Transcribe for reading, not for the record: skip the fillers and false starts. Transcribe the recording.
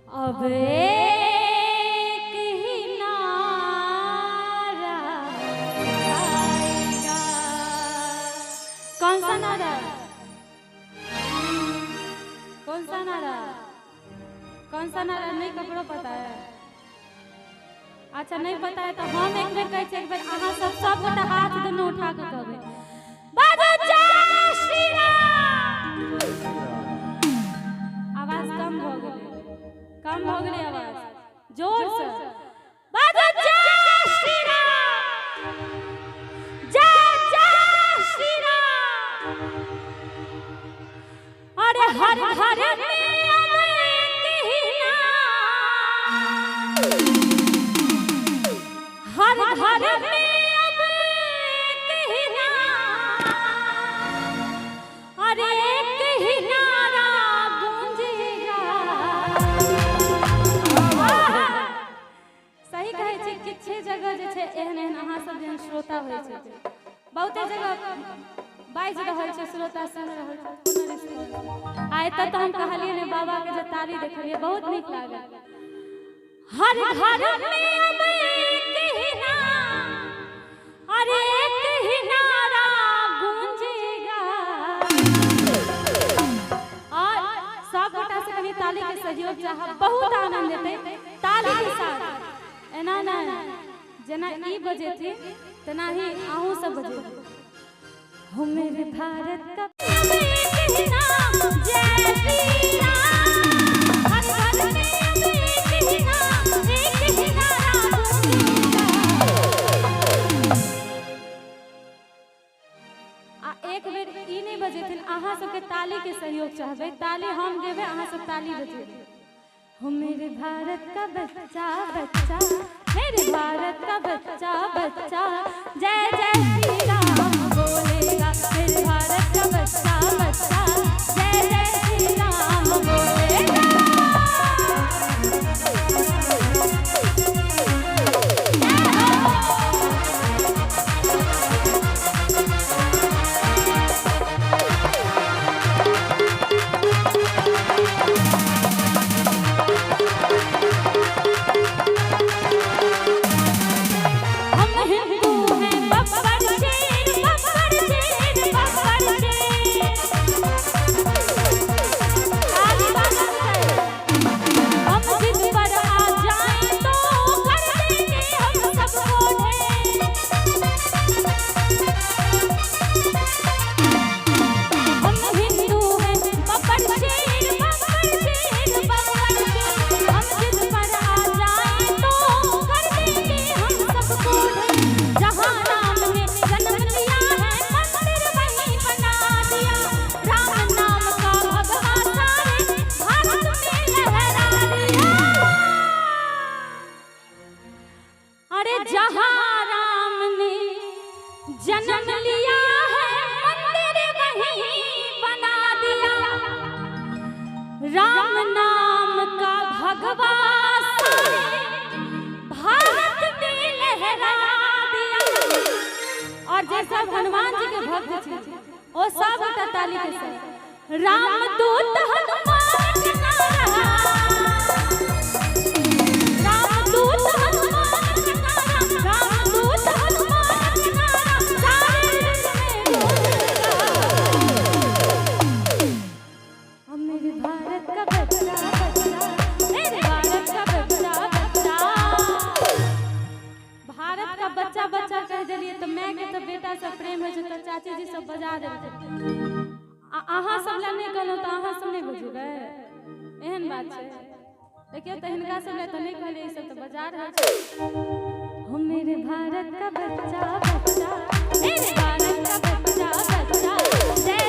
अब एक ही नारा आएगा। कौन सा नारा? कौन सा नारा? कौन सा नारा? नहीं कपड़ो पता है? अच्छा नहीं पता है तो हम एक बेर कहे एक बेर अहाँ सब गोटा हाथ दोनों उठा के कहबे बाबा जय श्री राम। आवाज कम हो गेले, कम हो गेले आवाज, जोर से बाबा जय श्री राम, जय जय श्री राम। अरे हर घर में अब एक ही नाम, हर घर में अब एक ही नाम, अरे एक ही नारा गूंजेगा। सही कहै छै, किछु जगह जे छै एहन एहन अहाँ सब जेहन श्रोता होइ छै, बहुते जगह बाजि रहल छै, श्रोता सुनि रहल छै, कोनो रिस्पॉन्स आइ तक हम कहलिए ने बाबा के जे ताली देखलिए बहुत नीक लागल। हर घर में अब एक ही नाम, अरे एक ही नारा गूंजेगा। और सब गोटा से कभी ताली के सहयोग चाह, बहुत आनंद देते ताली के साथ। एना ना जना ई बजे थी तना ही आहू सब बजे। हो मेरे भारत का एक ही नाम, जय श्री राम। हर घर में अब एक ही नाम, एक ही नारा गूंजेगा। एक बेर ई नहीं बजे थे अहाँ सबके ताली के सहयोग चाहबे, ताली हम देबे अहाँ सब ताली बजेबे। हो मेरे भारत का बच्चा बच्चा, मेरे भारत का बच्चा बच्चा, जय जय श्री राम बोलेगा। मेरे भारत का बच्चा बच्चा, जय जय श्री राम बोलेगा। जन्म लिया है मंदिर वहीं बना दिया, राम नाम का भगवा भारत में लहरा दिया। और जैसा हनुमान जी के भक्त थे वो सब ताली के साथ राम दूत हनुमान के नारा, राम दूत हनुमान के नारा, राम दूत हनुमान के नारा सारे जग में गूंजेगा। अब मेरे भारत का बच्चा बच्चा, मेरे भारत का बच्चा बच्चा, भारत का बच्चा बच्चा कह दिलिए तो मैं के तो बेटा से प्रेम है तो चाची जी सब बजा देते। अहाँ सब ला नहीं कहलो तो अहाँ सब नहीं बजेबे, एहन बात है। देखिए तो हिनका सब तो नहीं कहले, ई सब तो बजा रहे छै। हो मेरे भारत का बच्चा बच्चा, मेरे भारत का बच्चा बच्चा, जय